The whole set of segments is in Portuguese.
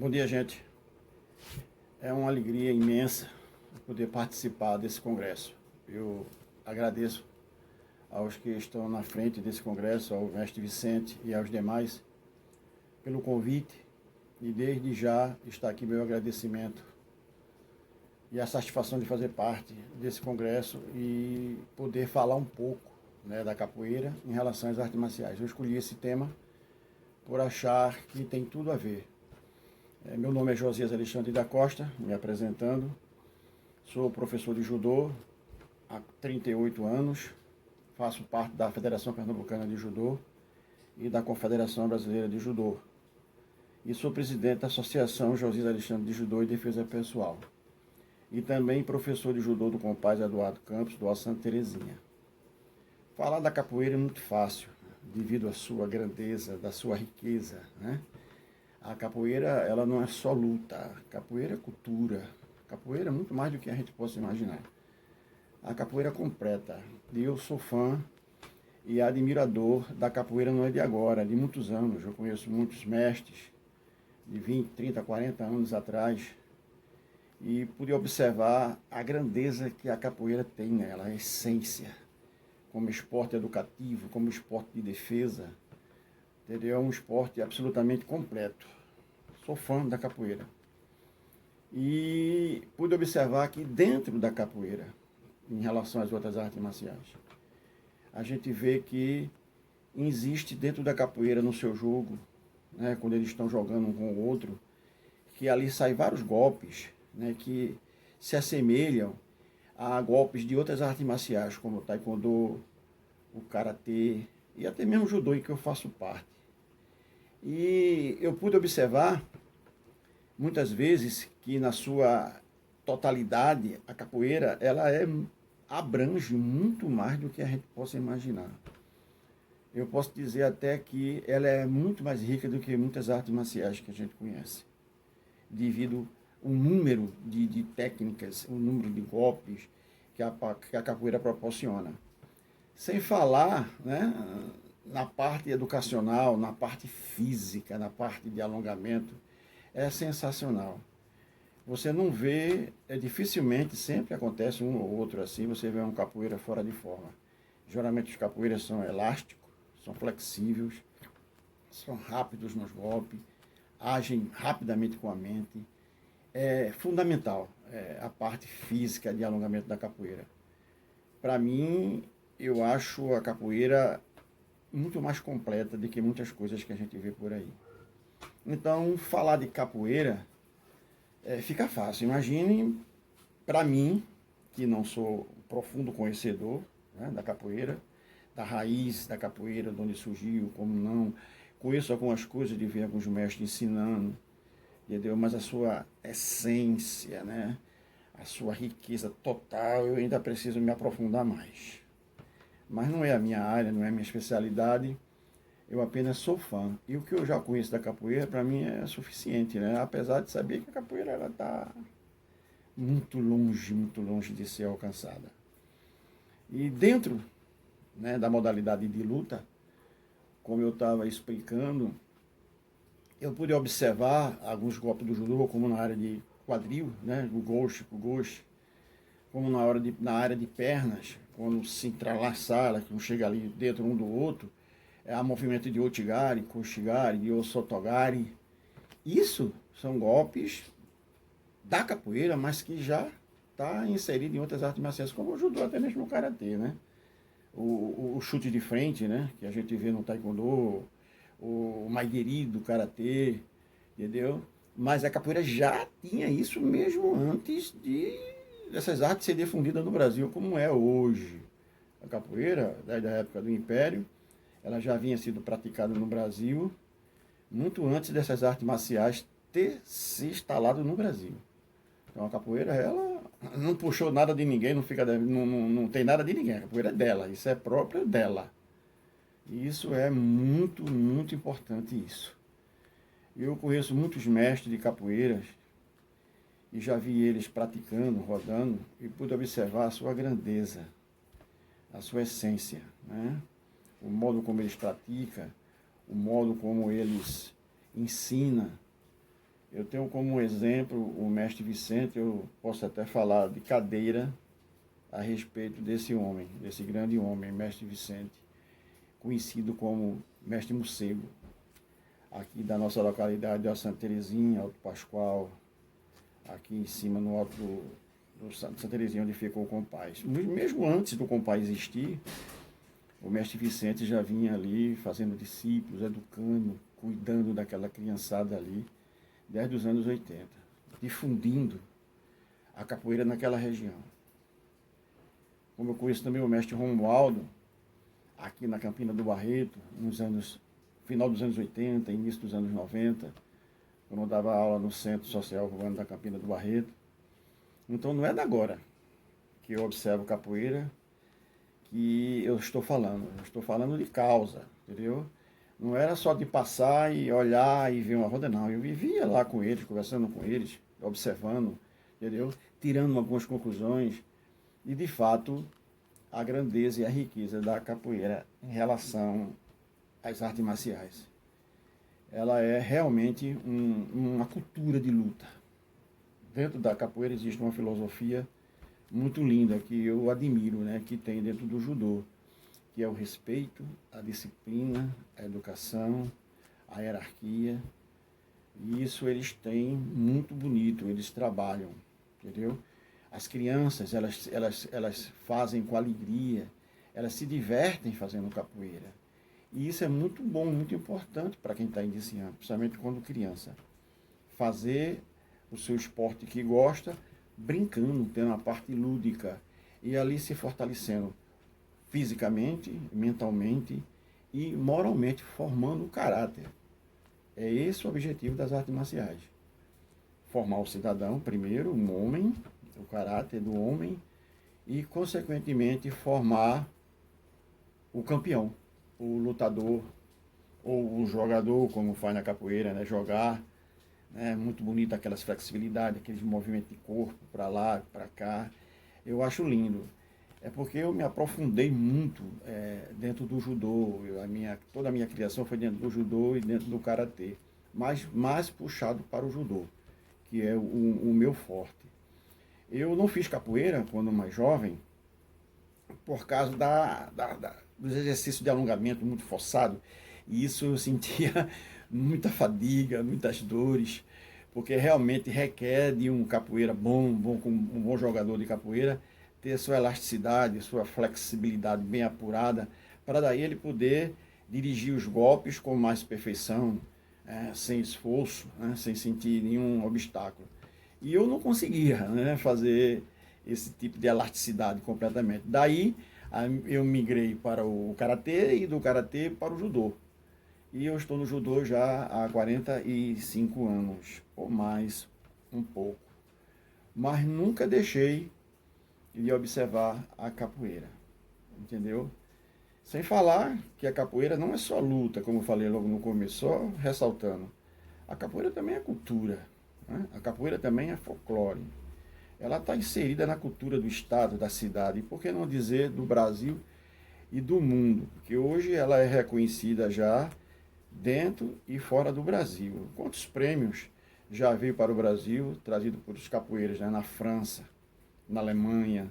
Bom dia, gente. É uma alegria imensa poder participar desse congresso. Eu agradeço aos que estão na frente desse congresso, ao mestre Vicente e aos demais, pelo convite, e desde já está aqui meu agradecimento e a satisfação de fazer parte desse congresso e poder falar um pouco, da capoeira em relação às artes marciais. Eu escolhi esse tema por achar que tem tudo a ver. Meu nome é Josias Alexandre da Costa, me apresentando. Sou professor de judô há 38 anos, faço parte da Federação Pernambucana de Judô e da Confederação Brasileira de Judô. E sou presidente da Associação Josias Alexandre de Judô e Defesa Pessoal. E também professor de judô do compadre Eduardo Campos, do Santa Terezinha. Falar da capoeira é muito fácil, devido à sua grandeza, da sua riqueza, A capoeira, ela não é só luta, a capoeira é cultura. A capoeira é muito mais do que a gente possa imaginar. A capoeira completa. E eu sou fã e admirador da capoeira, não é de agora, é de muitos anos. Eu conheço muitos mestres de 20, 30, 40 anos atrás e pude observar a grandeza que a capoeira tem nela, a essência, como esporte educativo, como esporte de defesa. Entendeu? É um esporte absolutamente completo. Sou fã da capoeira. E pude observar que dentro da capoeira, em relação às outras artes marciais, a gente vê que existe dentro da capoeira, no seu jogo, quando eles estão jogando um com o outro, que ali saem vários golpes, que se assemelham a golpes de outras artes marciais, como o taekwondo, o karatê e até mesmo o judô, em que eu faço parte. E eu pude observar, muitas vezes, que na sua totalidade, a capoeira, ela abrange muito mais do que a gente possa imaginar. Eu posso dizer até que ela é muito mais rica do que muitas artes marciais que a gente conhece, devido ao número de técnicas, o número de golpes que a capoeira proporciona. Sem falar, na parte educacional, na parte física, na parte de alongamento, é sensacional. Você não vê, dificilmente, sempre acontece um ou outro assim, você vê um capoeira fora de forma. Geralmente os capoeiras são elásticos, são flexíveis, são rápidos nos golpes, agem rapidamente com a mente. É fundamental a parte física de alongamento da capoeira. Para mim, eu acho a capoeira muito mais completa do que muitas coisas que a gente vê por aí. Então, falar de capoeira fica fácil. Imagine, para mim, que não sou profundo conhecedor da capoeira, da raiz da capoeira, de onde surgiu, como não. Conheço algumas coisas de ver alguns mestres ensinando, entendeu? Mas a sua essência, a sua riqueza total, eu ainda preciso me aprofundar mais. Mas não é a minha área, não é a minha especialidade. Eu apenas sou fã. E o que eu já conheço da capoeira, para mim, é suficiente, Apesar de saber que a capoeira está muito longe de ser alcançada. E dentro da modalidade de luta, como eu estava explicando, eu pude observar alguns golpes do judô, como na área de quadril, o goshi, como na área de pernas, quando se entrelaçar, que não chega ali dentro um do outro, há movimento de Outigari, Koshigari, de Osotogari. Isso são golpes da capoeira, mas que já está inserido em outras artes marciais, como o judô, até mesmo o karatê, O chute de frente, que a gente vê no taekwondo, o maigiri do karatê, entendeu? Mas a capoeira já tinha isso mesmo antes dessas artes ser difundidas no Brasil, como é hoje. A capoeira, desde a época do Império, ela já vinha sido praticada no Brasil, muito antes dessas artes marciais ter se instalado no Brasil. Então a capoeira, ela não puxou nada de ninguém, não tem nada de ninguém, a capoeira é dela, isso é próprio dela. E isso é muito, muito importante isso. Eu conheço muitos mestres de capoeiras e já vi eles praticando, rodando, e pude observar a sua grandeza, a sua essência, O modo como eles praticam, o modo como eles ensinam. Eu tenho como exemplo o mestre Vicente, eu posso até falar de cadeira a respeito desse homem, desse grande homem, mestre Vicente, conhecido como mestre Morcego, aqui da nossa localidade, da Santa Terezinha, Alto Pascoal, aqui em cima no alto do Santa Terezinha, onde fica o Compaz. Mesmo antes do Compaz existir, o mestre Vicente já vinha ali fazendo discípulos, educando, cuidando daquela criançada ali, desde os anos 80, difundindo a capoeira naquela região. Como eu conheço também o mestre Romualdo, aqui na Campina do Barreto, final dos anos 80, início dos anos 90, quando eu dava aula no Centro Social Urbano da Campina do Barreto. Então não é de agora que eu observo capoeira que eu estou falando de causa, entendeu? Não era só de passar e olhar e ver uma roda, não. Eu vivia lá com eles, conversando com eles, observando, entendeu? Tirando algumas conclusões. E, de fato, a grandeza e a riqueza da capoeira em relação às artes marciais. Ela é realmente uma cultura de luta. Dentro da capoeira existe uma filosofia muito linda que eu admiro, né? Que tem dentro do judô, que é o respeito, a disciplina, a educação, a hierarquia. E isso eles têm muito bonito, eles trabalham, entendeu? As crianças, elas fazem com alegria, elas se divertem fazendo capoeira. E isso é muito bom, muito importante para quem está iniciando, principalmente quando criança. Fazer o seu esporte que gosta, brincando, tendo a parte lúdica, e ali se fortalecendo fisicamente, mentalmente e moralmente, formando o caráter. É esse o objetivo das artes marciais. Formar o cidadão, primeiro, um homem, o caráter do homem, e, consequentemente, formar o campeão, o lutador, ou o jogador, como faz na capoeira, né? Jogar, né? Muito bonito aquelas flexibilidades, aqueles movimentos de corpo para lá, para cá. Eu acho lindo. É porque eu me aprofundei muito dentro do judô. Toda a minha criação foi dentro do judô e dentro do karatê, mas mais puxado para o judô, que é o meu forte. Eu não fiz capoeira quando mais jovem, por causa dos exercícios de alongamento muito forçado, e isso eu sentia muita fadiga, muitas dores, porque realmente requer de um capoeira um bom jogador de capoeira, ter sua elasticidade, sua flexibilidade bem apurada, para daí ele poder dirigir os golpes com mais perfeição, sem esforço, sem sentir nenhum obstáculo. E eu não conseguia, fazer esse tipo de elasticidade completamente. Daí eu migrei para o karatê e do karatê para o judô. E eu estou no judô já há 45 anos, ou mais um pouco. Mas nunca deixei de observar a capoeira, entendeu? Sem falar que a capoeira não é só luta, como eu falei logo no começo, só ressaltando. A capoeira também é cultura, né? A capoeira também é folclore. Ela está inserida na cultura do estado, da cidade, e por que não dizer do Brasil e do mundo? Porque hoje ela é reconhecida já dentro e fora do Brasil. Quantos prêmios já veio para o Brasil, trazido por os capoeiras, né? Na França, na Alemanha,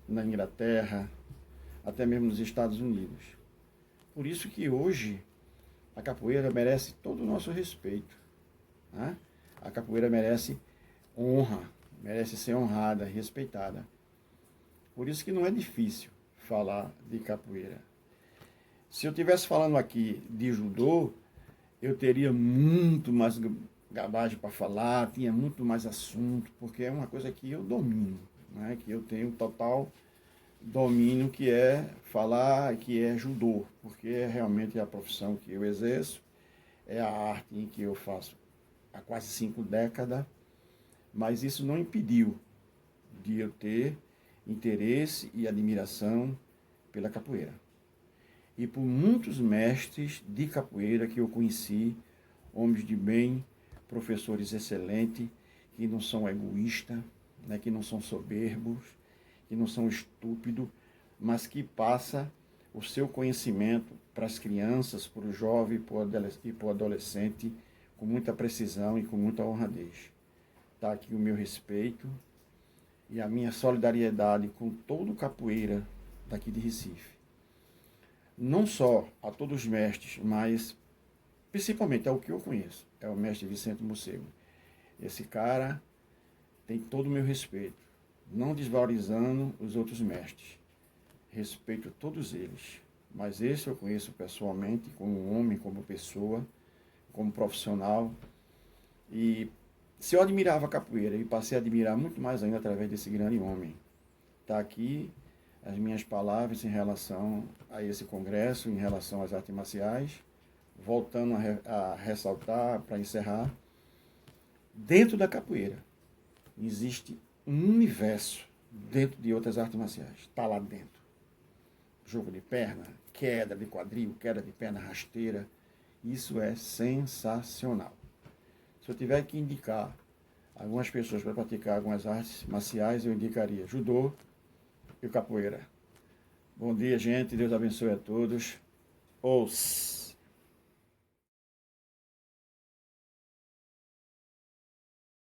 na Inglaterra, até mesmo nos Estados Unidos. Por isso que hoje a capoeira merece todo o nosso respeito, né? A capoeira merece honra, merece ser honrada, respeitada. Por isso que não é difícil falar de capoeira. Se eu estivesse falando aqui de judô, eu teria muito mais gabagem para falar, tinha muito mais assunto, porque é uma coisa que eu domino, né? Que eu tenho total domínio, que é falar, que é judô, porque é realmente a profissão que eu exerço, é a arte em que eu faço há quase 5 décadas, mas isso não impediu de eu ter interesse e admiração pela capoeira. E por muitos mestres de capoeira que eu conheci, homens de bem, professores excelentes, que não são egoístas, né, que não são soberbos, que não são estúpidos, mas que passa o seu conhecimento para as crianças, para o jovem e para o adolescente com muita precisão e com muita honradez. Está aqui o meu respeito e a minha solidariedade com todo o capoeira daqui de Recife. Não só a todos os mestres, mas principalmente ao que eu conheço, é o mestre Vicente Morcego. Esse cara tem todo o meu respeito, não desvalorizando os outros mestres. Respeito todos eles, mas esse eu conheço pessoalmente, como homem, como pessoa, como profissional. E se eu admirava a capoeira, e passei a admirar muito mais ainda através desse grande homem. Está aqui as minhas palavras em relação a esse congresso, em relação às artes marciais, voltando a ressaltar, para encerrar, dentro da capoeira existe um universo dentro de outras artes marciais, está lá dentro. Jogo de perna, queda de quadril, queda de perna rasteira, isso é sensacional. Se eu tiver que indicar algumas pessoas para praticar algumas artes marciais, eu indicaria judô e capoeira. Bom dia, gente. Deus abençoe a todos. Os